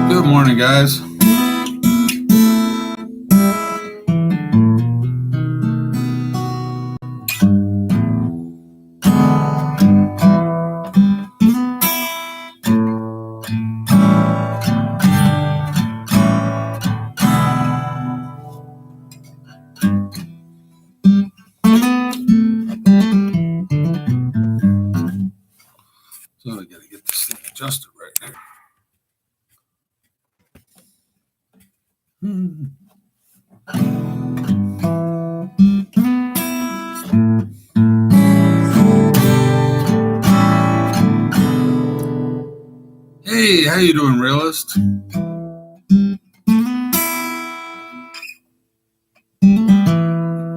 Good morning, guys. So I got to get this thing adjusted right now. Hey, how you doing, realist?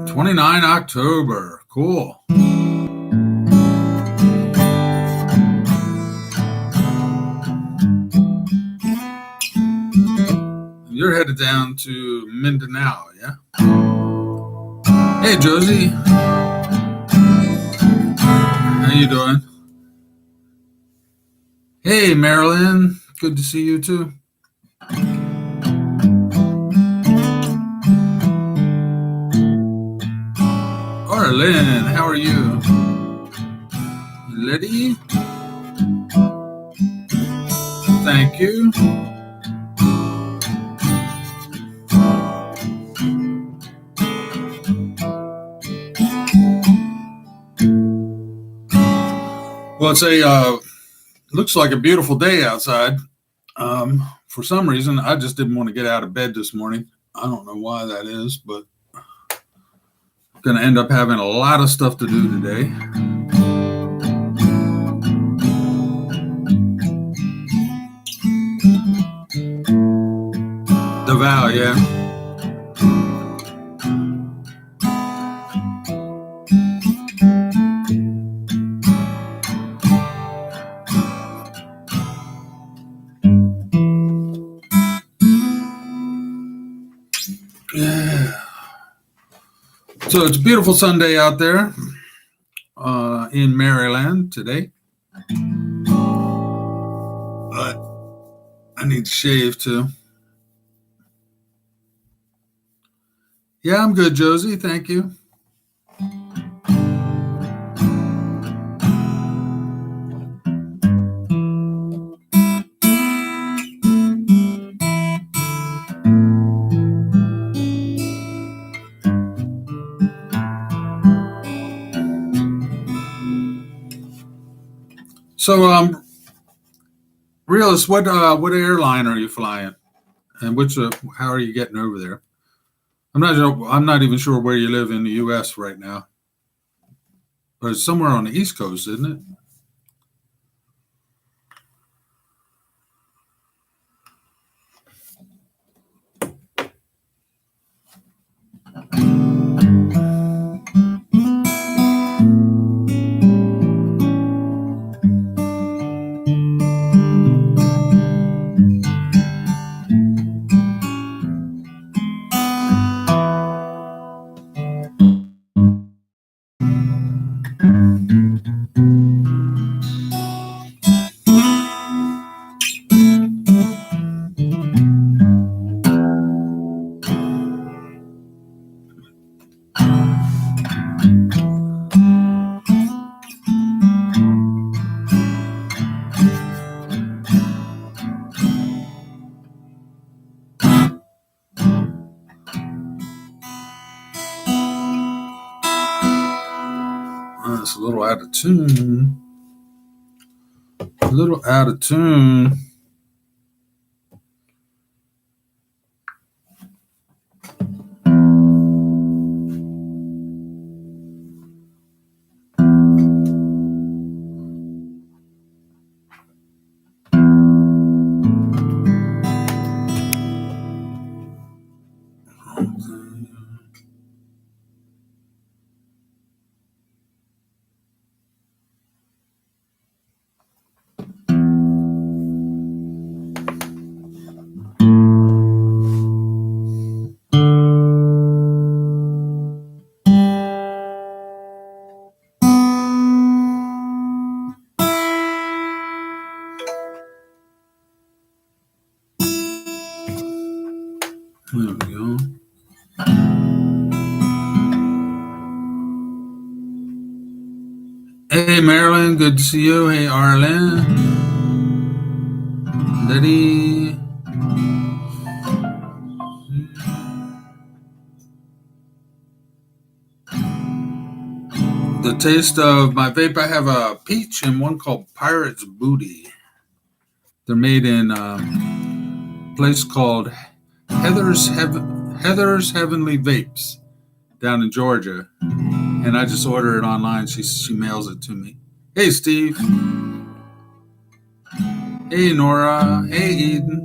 29 October. Cool. You're headed down to Mindanao, yeah? Hey, Josie. How you doing? Hey, Marilyn. Good to see you, too. Arlen, how are you? Liddy? Thank you. Well, it's looks like a beautiful day outside. For some reason, I just didn't want to get out of bed this morning. I don't know why that is, but I'm going to end up having a lot of stuff to do today. The vow, yeah. Yeah. So it's a beautiful Sunday out there in Maryland today. But I need to shave too. Yeah, I'm good, Josie. Thank you. So, realist, what airline are you flying, and how are you getting over there? I'm not even sure where you live in the U.S. right now, but it's somewhere on the East Coast, isn't it? It's a little out of tune. A little out of tune. There we go. Hey, Marilyn, good to see you. Hey, Arlen. Letty. The taste of my vape, I have a peach and one called Pirate's Booty. They're made in a place called Heather's Heavenly Vapes down in Georgia. And I just order it online. She mails it to me. Hey, Steve. Hey, Nora. Hey, Eden.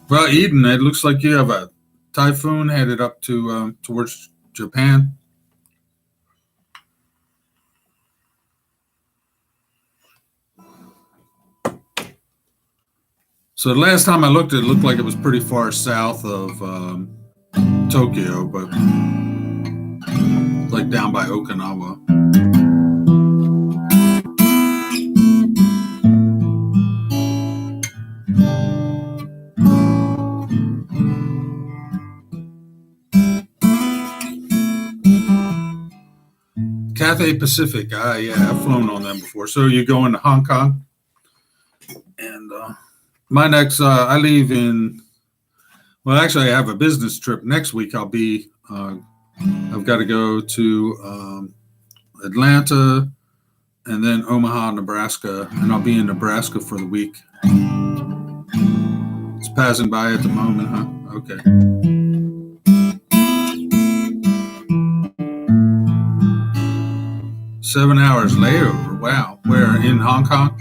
Well, Eden, it looks like you have a typhoon headed up to towards Japan. So the last time I looked, it looked like it was pretty far south of Tokyo, but like down by Okinawa. Cathay Pacific. Yeah, I've flown on them before. So you go into Hong Kong, and my next, I leave in. Well, actually, I have a business trip next week. I've got to go to Atlanta, and then Omaha, Nebraska, and I'll be in Nebraska for the week. It's passing by at the moment, huh? Okay. 7 hours layover. Wow. Where, in Hong Kong?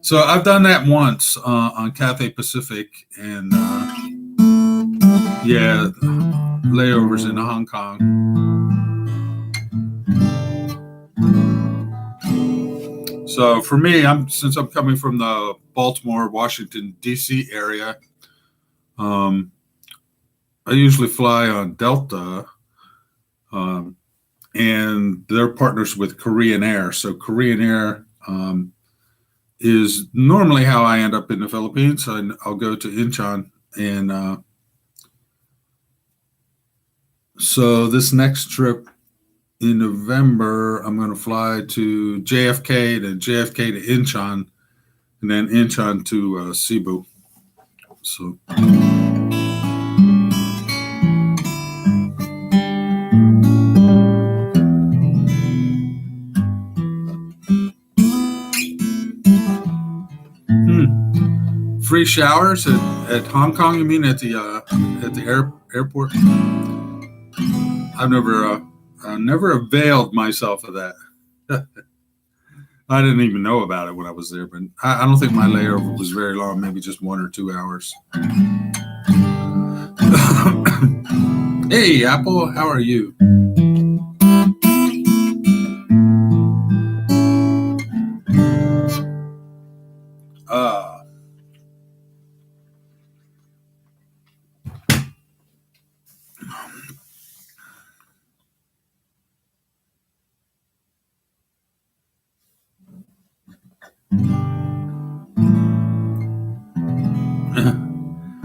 So I've done that once on Cathay Pacific, and yeah, layovers in Hong Kong. So for me, since I'm coming from the Baltimore, Washington, D.C. area, I usually fly on Delta, and they're partners with Korean Air. So Korean Air is normally how I end up in the Philippines. I'll go to Incheon, and so this next trip in November, I'm going to fly to JFK, then JFK to Incheon, and then Incheon to Cebu. So. Free showers at Hong Kong? You mean at the airport? I've never availed myself of that. I didn't even know about it when I was there, but I don't think my layover was very long, maybe just 1 or 2 hours. Hey, Apple, how are you?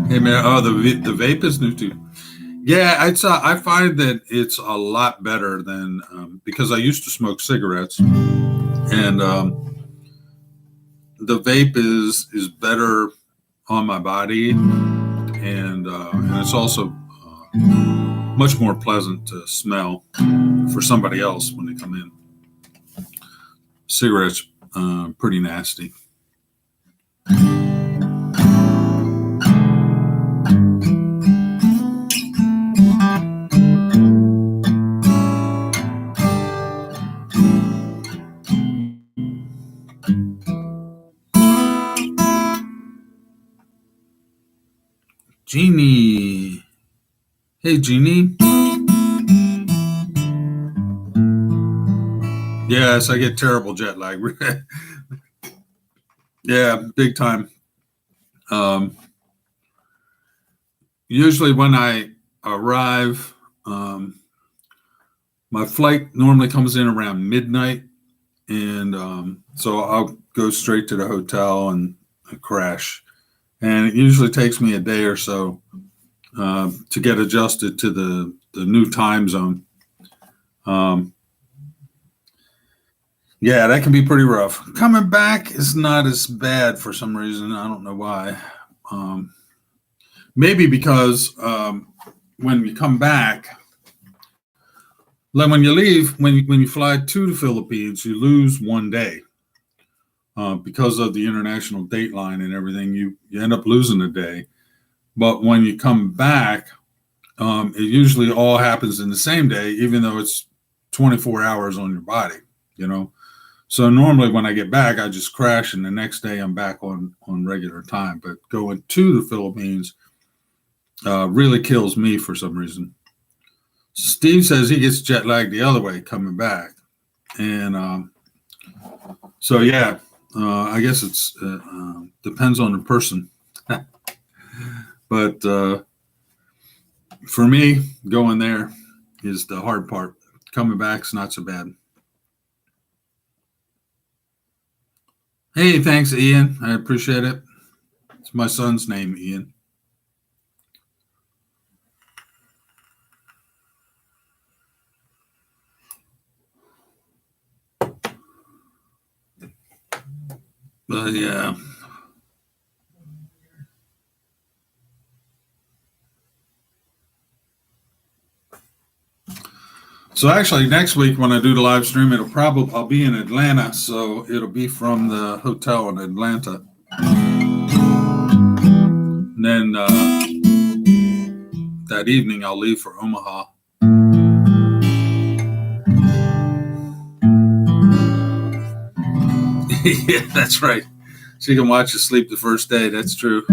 Hey man, the vape is new too. Yeah, I find that it's a lot better than because I used to smoke cigarettes, and the vape is better on my body, and it's also much more pleasant to smell for somebody else when they come in. Cigarettes, pretty nasty. Jeannie. Hey, Jeannie. Yes, I get terrible jet lag. Yeah, big time. Usually when I arrive, my flight normally comes in around midnight, and so I'll go straight to the hotel and crash. And it usually takes me a day or so to get adjusted to the new time zone. Yeah, that can be pretty rough. Coming back is not as bad for some reason. I don't know why. Maybe because when you come back, like when you leave, when you fly to the Philippines, you lose one day because of the international date line and everything. You end up losing a day. But when you come back, it usually all happens in the same day, even though it's 24 hours on your body, you know. So normally when I get back, I just crash, and the next day I'm back on regular time. But going to the Philippines really kills me for some reason. Steve says he gets jet lagged the other way coming back, and so yeah, I guess it's depends on the person. But for me, going there is the hard part. Coming back's not so bad. Hey, thanks, Ian. I appreciate it. It's my son's name, Ian. But yeah. So actually, next week when I do the live stream, I'll be in Atlanta, so it'll be from the hotel in Atlanta. And then that evening, I'll leave for Omaha. Yeah, that's right. So you can watch you sleep the first day. That's true.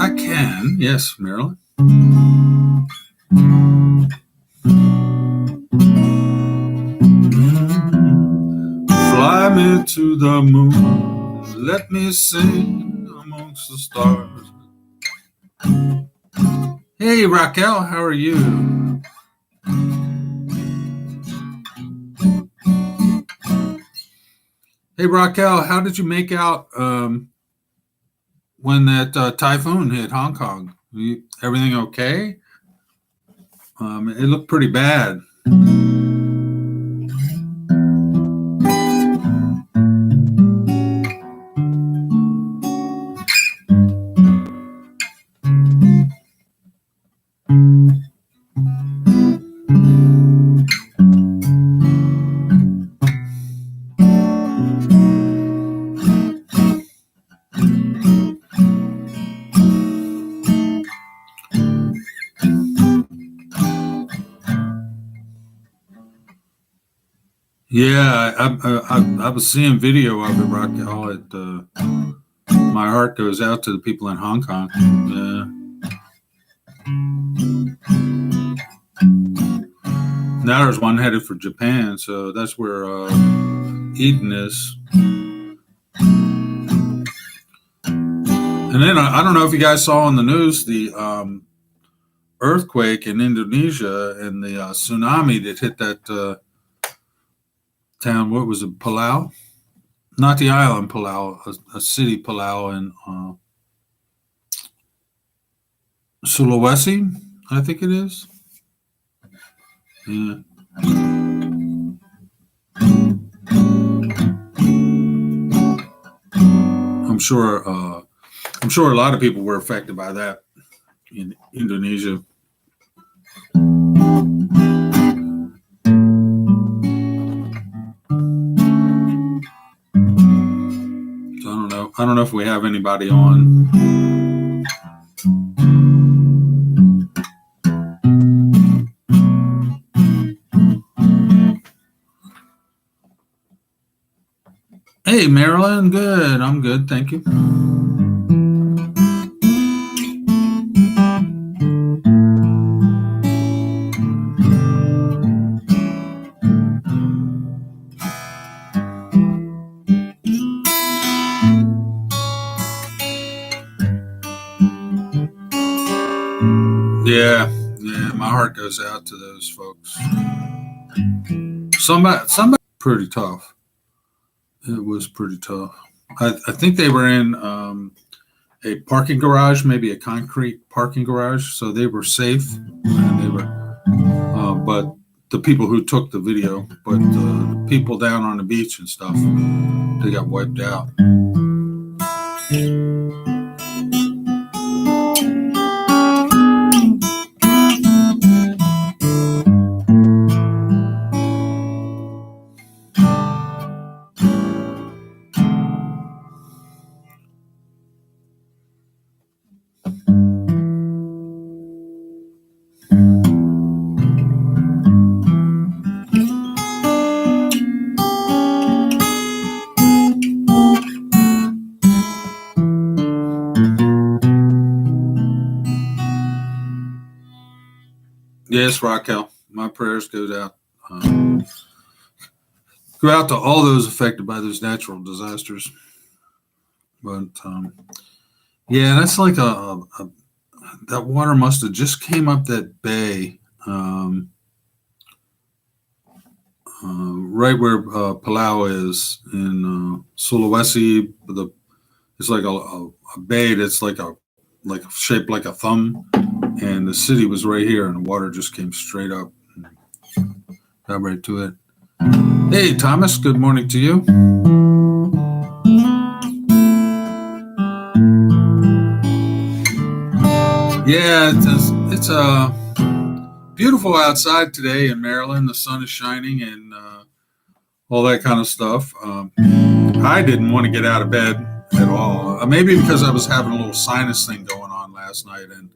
I can. Yes, Marilyn. Fly me to the moon, let me sing amongst the stars. Hey, Raquel, how are you? Hey, Raquel, how did you make out when that typhoon hit Hong Kong? Everything okay? It looked pretty bad. Yeah, I was seeing video of it, Raquel. My heart goes out to the people in Hong Kong. Now there's one headed for Japan, so that's where Eden is. And then I don't know if you guys saw on the news the earthquake in Indonesia and the tsunami that hit that town. What was it, Palau? Not the island Palau, a city Palau in Sulawesi, I think it is. Yeah. I'm sure a lot of people were affected by that in Indonesia. So I don't know if we have anybody on. Hey, Marilyn. Good. I'm good. Thank you. Yeah, my heart goes out to those folks. Somebody pretty tough. It was pretty tough. I think they were in a parking garage, maybe a concrete parking garage, so they were safe. And they were, but the people who took the video, but the people down on the beach and stuff, they got wiped out. Yes, Raquel, my prayers go out to all those affected by those natural disasters. But yeah, that's like that water must have just came up that bay, right where Palau is in Sulawesi. It's like a bay that's like shaped like a thumb, and the city was right here, and the water just came straight up and got right to it. Hey, Thomas, good morning to you. Yeah, it's beautiful outside today in Maryland. The sun is shining and all that kind of stuff. I didn't want to get out of bed at all. Maybe because I was having a little sinus thing going on last night, and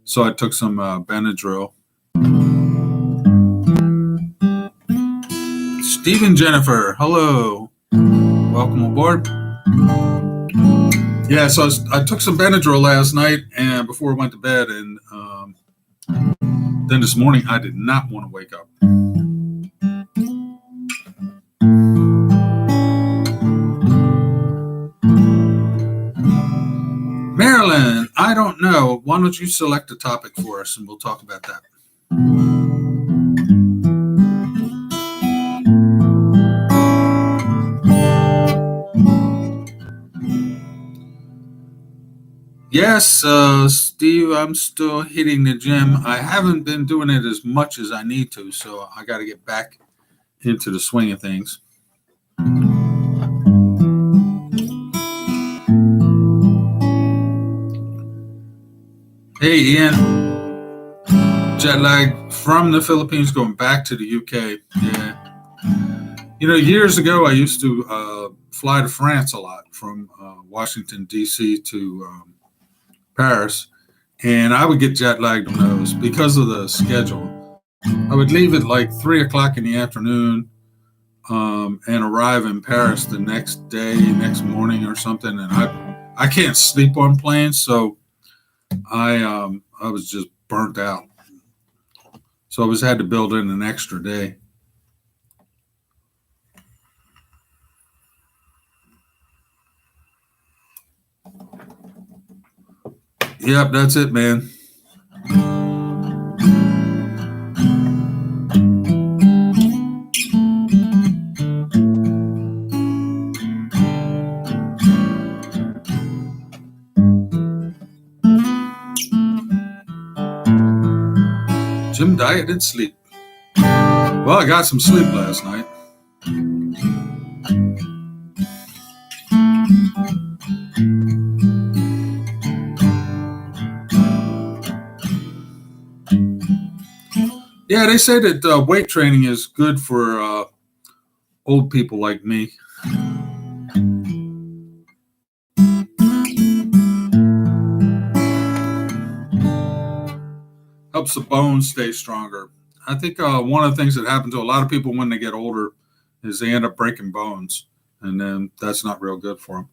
so I took some Benadryl. Stephen Jennifer, hello. Welcome aboard. Yeah, so I took some Benadryl last night and before I went to bed, and then this morning I did not want to wake up. Marilyn, I don't know. Why don't you select a topic for us and we'll talk about that. Yes, Steve, I'm still hitting the gym. I haven't been doing it as much as I need to, so I got to get back into the swing of things. Hey, Ian. Jet lag from the Philippines going back to the UK. Yeah. You know, years ago, I used to fly to France a lot from Washington, D.C. to Paris, and I would get jet lagged on those because of the schedule. I would leave at like 3 o'clock in the afternoon and arrive in Paris the next morning or something, and I can't sleep on planes, so I was just burnt out. So I had to build in an extra day. Yep, that's it, man. Gym diet and sleep. Well, I got some sleep last night. Yeah, they say that weight training is good for old people like me. Helps the bones stay stronger. I think one of the things that happens to a lot of people when they get older is they end up breaking bones, and then that's not real good for them.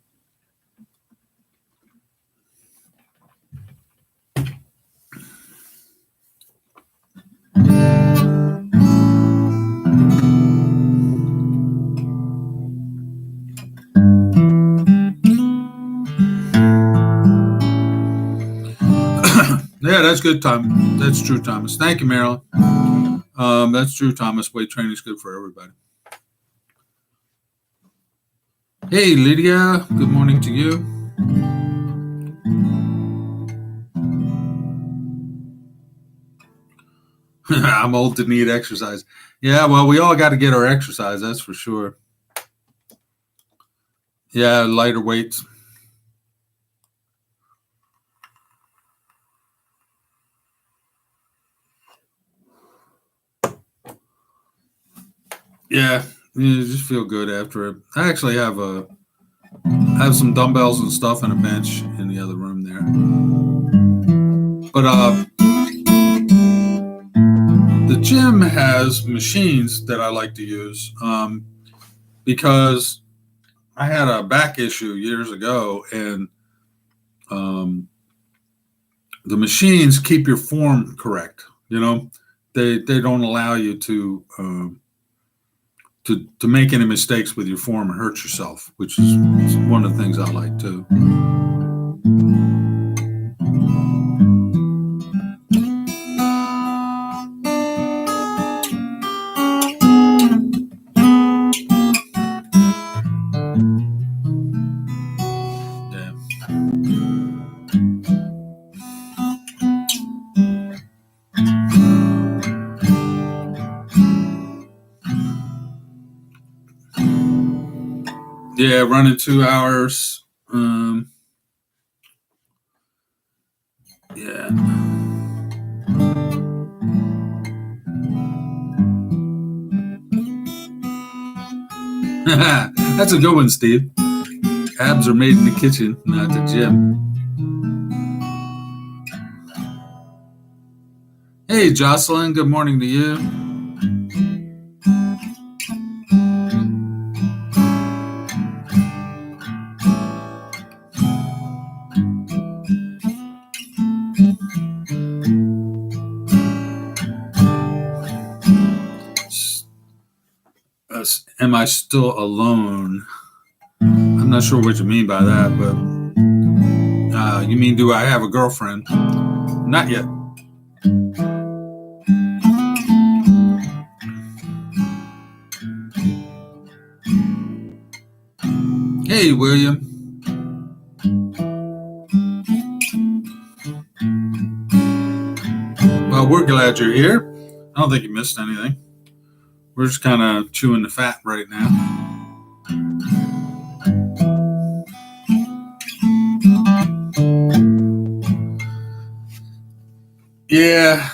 Yeah, that's good, Tom. That's true, Thomas. Thank you, Marilyn. That's true, Thomas. Weight training is good for everybody. Hey, Lydia. Good morning to you. I'm old to need exercise. Yeah, well, we all got to get our exercise. That's for sure. Yeah, lighter weights. Yeah, you just feel good after it. I actually have some dumbbells and stuff and a bench in the other room there. But the gym has machines that I like to use because I had a back issue years ago, and the machines keep your form correct. You know, they don't allow you to make any mistakes with your form and hurt yourself, which is one of the things I like too. Yeah, running 2 hours. Yeah. That's a good one, Steve. Abs are made in the kitchen, not the gym. Hey, Jocelyn. Good morning to you. Am I still alone? I'm not sure what you mean by that, but you mean, do I have a girlfriend? Not yet. Hey, William. Well, we're glad you're here. I don't think you missed anything. We're just kind of chewing the fat right now. Yeah.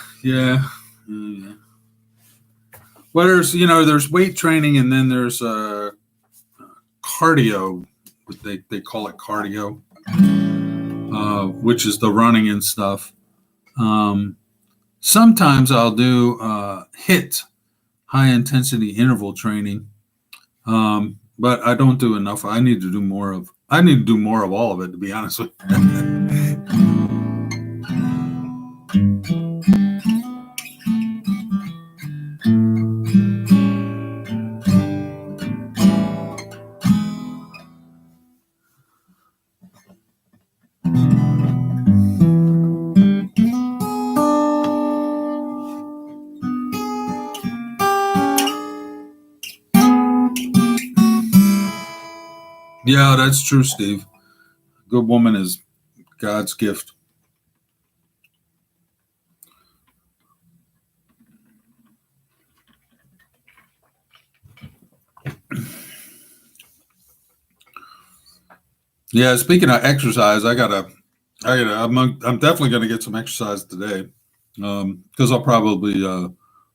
Well, there's weight training, and then there's cardio. They call it cardio, which is the running and stuff. Sometimes I'll do HIIT, high intensity interval training, but I don't do enough. I need to do more of all of it, to be honest with you. Yeah, that's true, Steve. A good woman is God's gift. Yeah, speaking of exercise, I'm definitely going to get some exercise today because I'll probably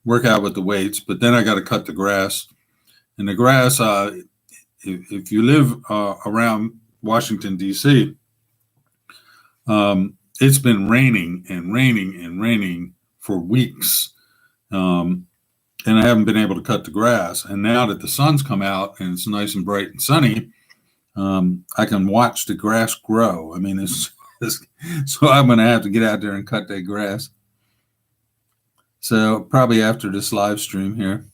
work out with the weights, but then I got to cut the grass. And the grass, if you live around Washington, D.C., it's been raining and raining and raining for weeks. And I haven't been able to cut the grass. And now that the sun's come out and it's nice and bright and sunny, I can watch the grass grow. I mean, so I'm going to have to get out there and cut that grass. So probably after this live stream here.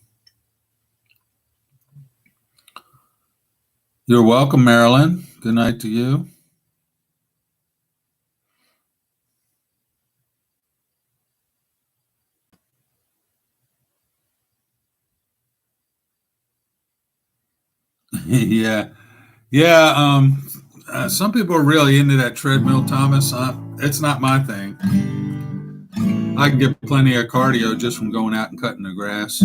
You're welcome, Marilyn. Good night to you. Yeah. Some people are really into that treadmill, Thomas. It's not my thing. I can get plenty of cardio just from going out and cutting the grass.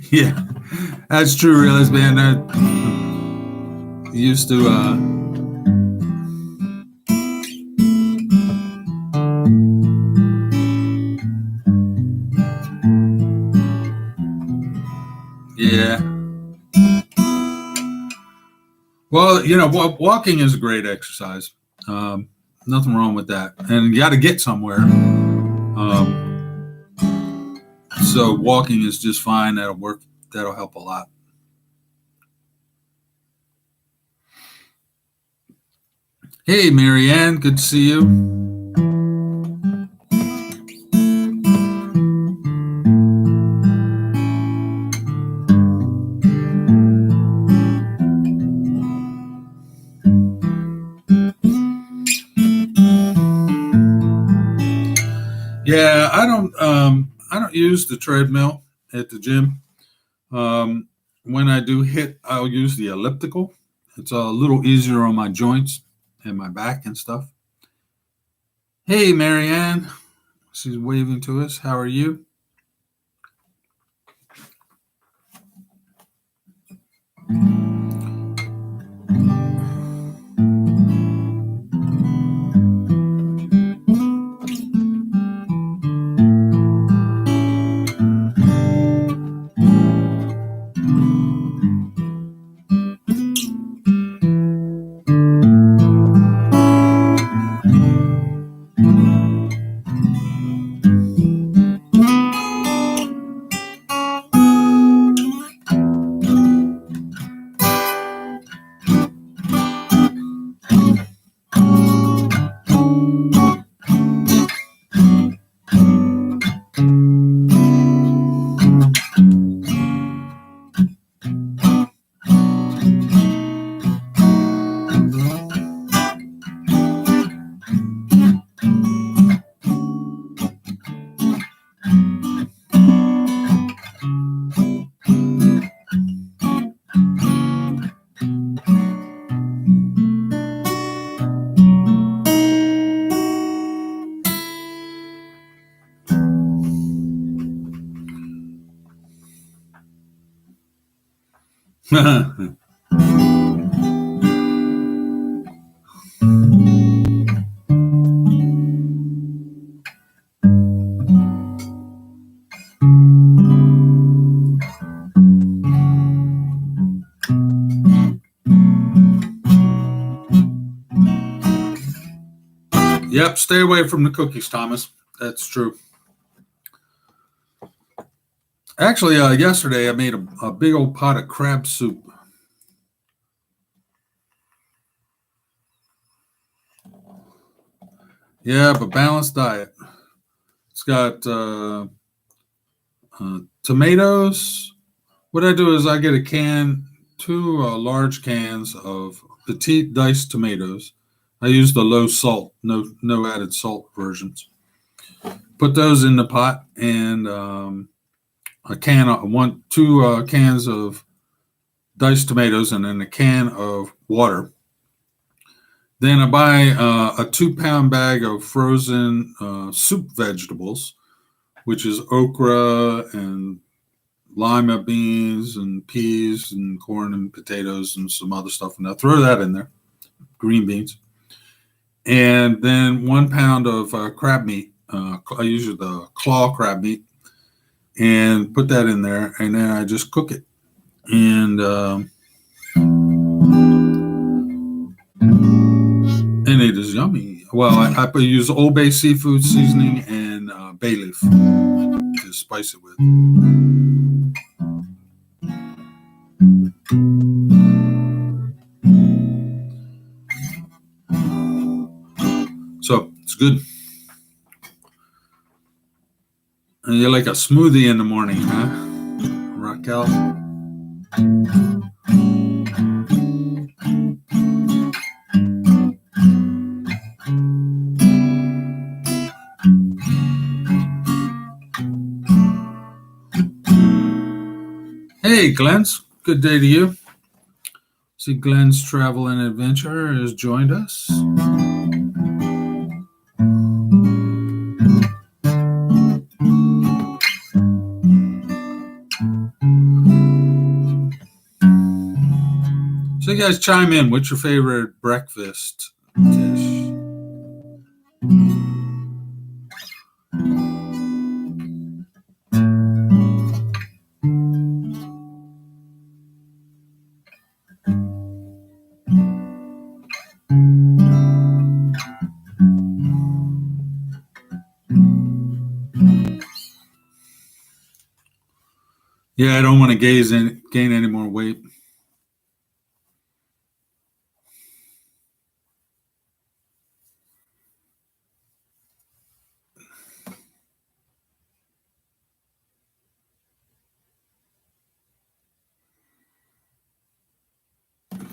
Yeah, that's true, Realize Man. I used to yeah. Well, walking is a great exercise. Nothing wrong with that. And you got to get somewhere. So walking is just fine. That'll work. That'll help a lot. Hey, Marianne, good to see you. Yeah, I don't use the treadmill at the gym. When I do hit, I'll use the elliptical. It's a little easier on my joints and my back and stuff. Hey, Marianne. She's waving to us. How are you? Yep, stay away from the cookies, Thomas. That's true. Actually, yesterday I made a big old pot of crab soup. Yeah, but balanced diet. It's got tomatoes. What I do is I get two large cans of petite diced tomatoes. I use the low salt, no added salt versions. Put those in the pot and two cans of diced tomatoes and then a can of water. Then I buy a 2-pound bag of frozen soup vegetables, which is okra and lima beans and peas and corn and potatoes and some other stuff. And I'll throw that in there, green beans. And then 1 pound of crab meat. I use the claw crab meat and put that in there. And then I just cook it. And it is yummy. Well, I use Old Bay seafood seasoning and bay leaf to spice it with. So it's good. And you like a smoothie in the morning, huh, Raquel? Hey, Glenn's. Good day to you. See, Glenn's Travel and Adventure has joined us. So you guys chime in. What's your favorite breakfast dish? Yeah, I don't want to gain any more weight.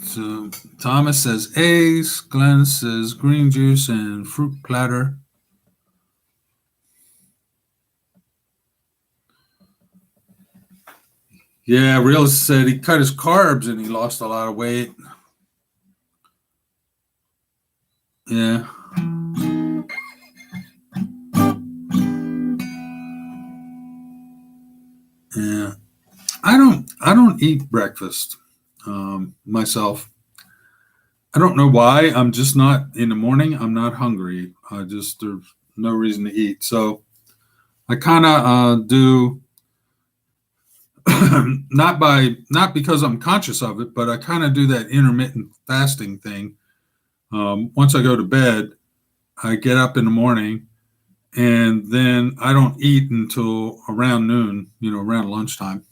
So Thomas says eggs. Glenn says green juice and fruit platter. Yeah, Real said he cut his carbs and he lost a lot of weight. Yeah. Yeah. I don't eat breakfast myself. I don't know why. I'm just not in the morning. I'm not hungry. There's no reason to eat. So I kind of do not because I'm conscious of it, but I kind of do that intermittent fasting thing. Once I go to bed, I get up in the morning, and then I don't eat until around noon. Around lunchtime.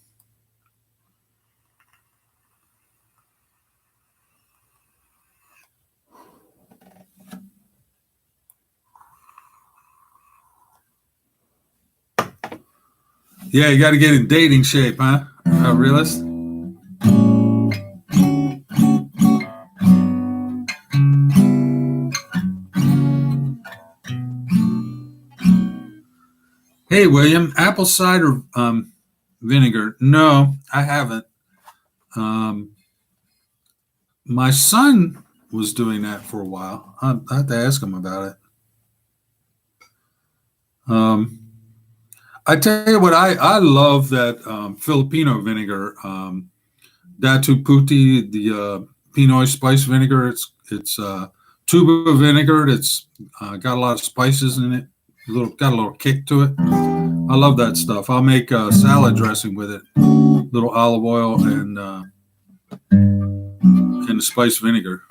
Yeah, you got to get in dating shape, huh? Realist? Hey, William, apple cider vinegar. No, I haven't. My son was doing that for a while. I have to ask him about it. I tell you what, I love that Filipino vinegar, Datu Puti, the Pinoy spice vinegar. It's tuba vinegar. It's got a lot of spices in it. Got a little kick to it. I love that stuff. I'll make salad dressing with it. Little olive oil and the spice vinegar.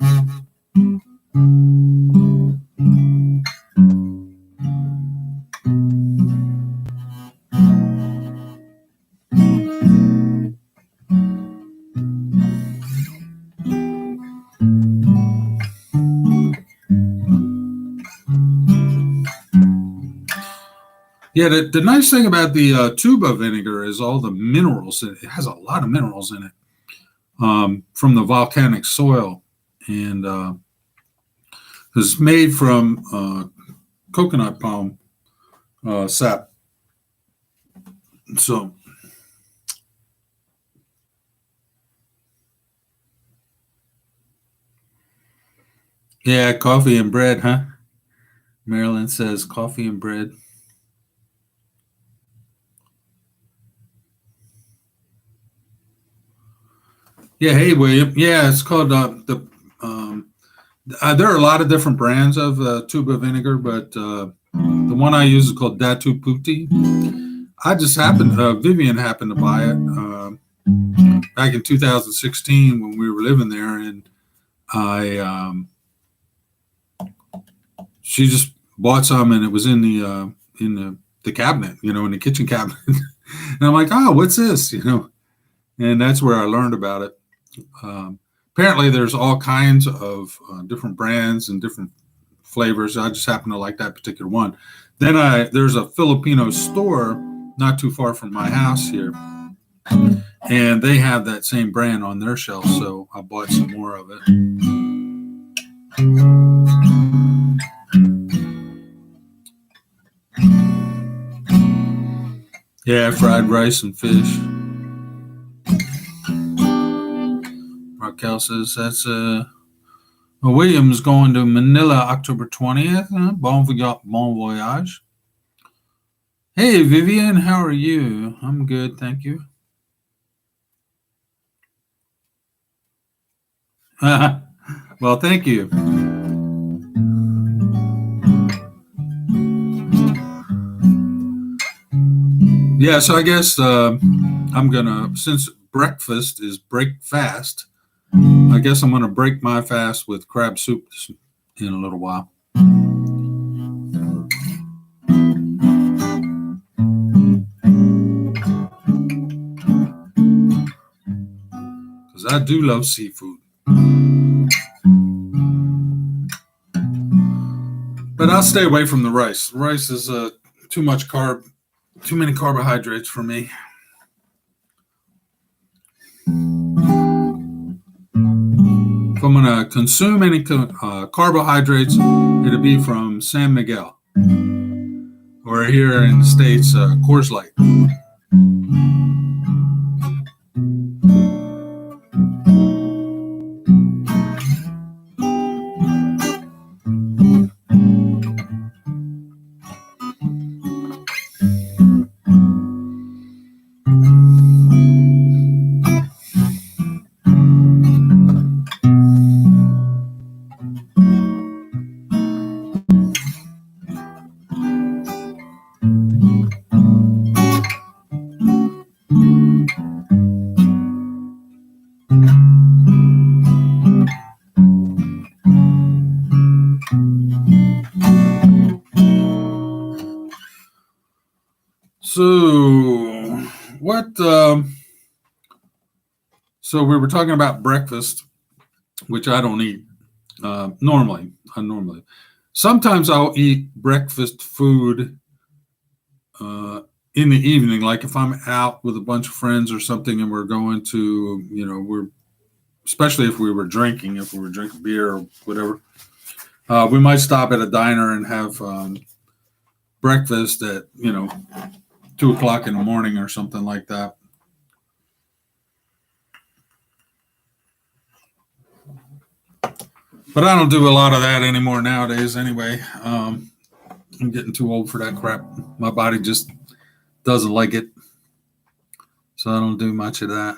Yeah, the nice thing about the tuba vinegar is all the minerals. It has a lot of minerals in it from the volcanic soil, and it's made from coconut palm sap. So, yeah, coffee and bread, huh? Marilyn says coffee and bread. Yeah, hey William. Yeah, it's called Um, there are a lot of different brands of tuba vinegar, but the one I use is called Datu Puti. I just happened, Vivian happened to buy it back in 2016 when we were living there, and I she just bought some, and it was in the cabinet, in the kitchen cabinet, and I'm like, oh, what's this, and that's where I learned about it. Um, Apparently, there's all kinds of different brands and different flavors. I just happen to like that particular one. Then there's a Filipino store not too far from my house here, and they have that same brand on their shelf. So I bought some more of it. Yeah, fried rice and fish. Raquel says that's William's going to Manila October 20th. Bon voyage. Hey, Vivian, how are you? I'm good, thank you. Well, thank you. Yeah, so I guess I'm gonna, since breakfast is break fast, I guess I'm gonna break my fast with crab soup in a little while. Because I do love seafood. But I'll stay away from the rice. Rice is too much too many carbohydrates for me. If I'm going to consume any carbohydrates, it'll be from San Miguel, or here in the States, Coors Light. So, what? So we were talking about breakfast, which I don't eat normally. Sometimes I'll eat breakfast food in the evening, like if I'm out with a bunch of friends or something, and we're going to, we're especially if we were drinking beer or whatever, we might stop at a diner and have breakfast at 2 o'clock in the morning or something like that. But I don't do a lot of that anymore nowadays anyway. I'm getting too old for that crap. My body just doesn't like it. So I don't do much of that.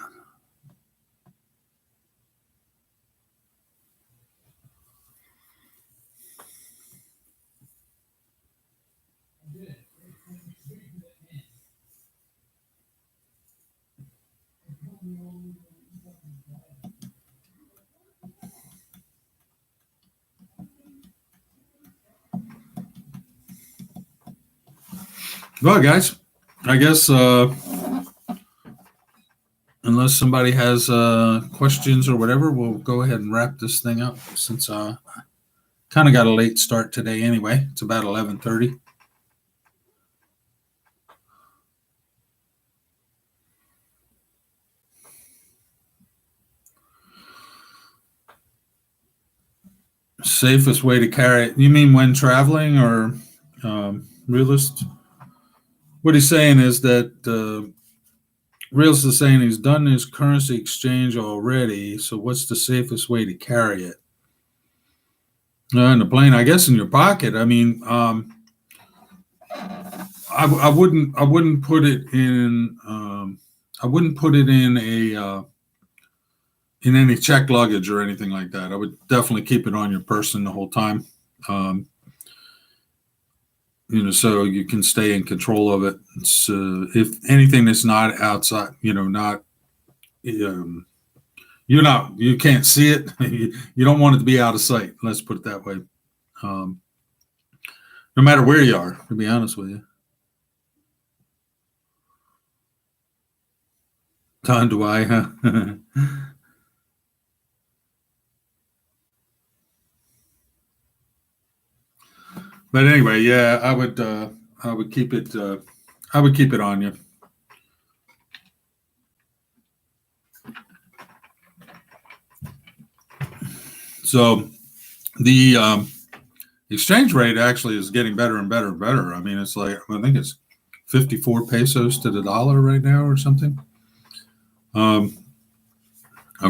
Well, guys, I guess unless somebody has questions or whatever, we'll go ahead and wrap this thing up since I kind of got a late start today anyway. It's about 11:30. Safest way to carry it. You mean when traveling or realist? What he's saying is that realist is saying he's done his currency exchange already. So what's the safest way to carry it? In the plane, I guess, in your pocket. I mean, I wouldn't put it in. I wouldn't put it in in any checked luggage or anything like that. I would definitely keep it on your person the whole time. So you can stay in control of it. It's, if anything that's not outside, not you can't see it. You don't want it to be out of sight. Let's put it that way. No matter where you are, to be honest with you. Don Dwight, huh? But anyway, yeah, I would keep it on you. So the exchange rate actually is getting better and better and better. I mean, it's like, I think it's 54 pesos to the dollar right now or something. I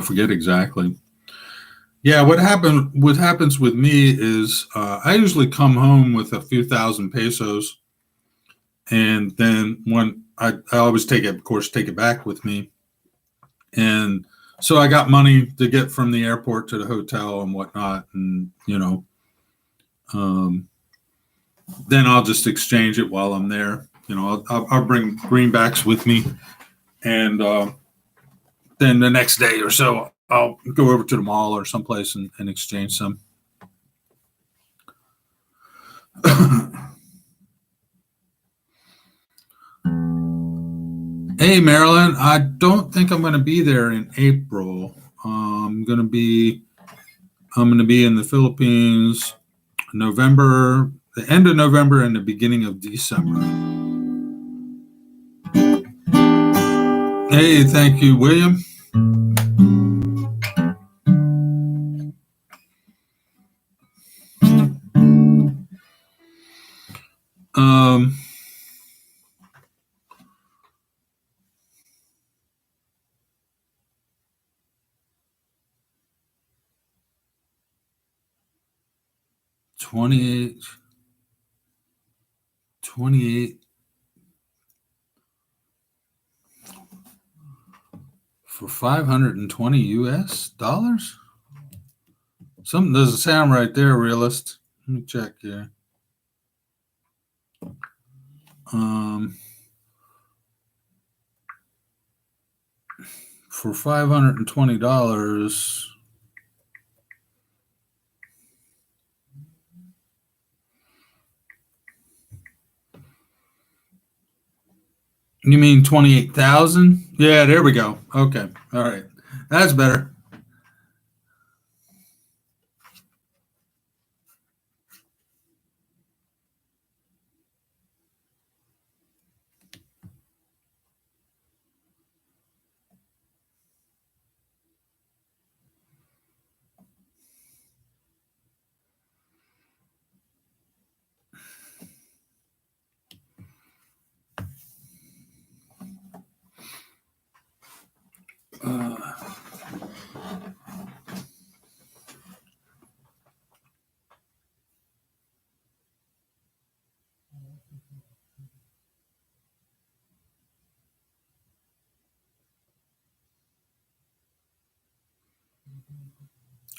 forget exactly. Yeah, what happens with me is I usually come home with a few thousand pesos, and then when I always take it back with me, and so I got money to get from the airport to the hotel and whatnot, and then I'll just exchange it while I'm there. I'll bring greenbacks with me, and then the next day or so, I'll go over to the mall or someplace and exchange some. Hey, Marilyn, I don't think I'm going to be there in April. I'm going to be in the Philippines, the end of November and the beginning of December. Hey, thank you, William. $28 for 520 US dollars. Something doesn't sound right there, realist. Let me check here. For $520. You mean 28,000? Yeah, there we go. Okay. All right. That's better.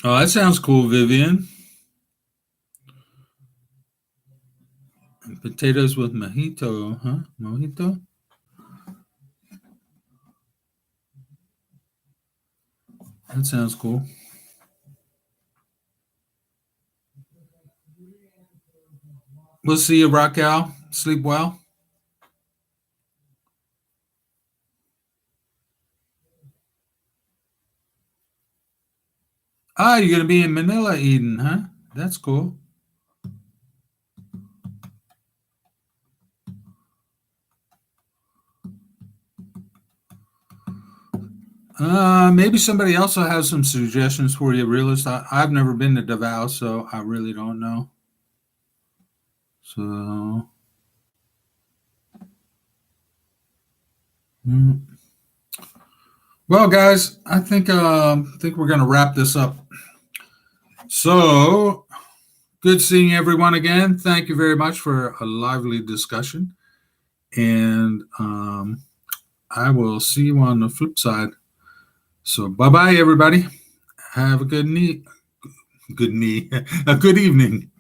Oh, that sounds cool, Vivian. Potatoes with mojito, huh? Mojito? That sounds cool. We'll see you, Raquel. Sleep well. Ah, you're going to be in Manila, Eden, huh? That's cool. Maybe somebody else will have some suggestions for you, realist. I've never been to Davao, so I really don't know. So, well, guys, I think we're going to wrap this up. So, good seeing everyone again. Thank you very much for a lively discussion, and I will see you on the flip side. So bye bye, everybody. Have a good a good evening.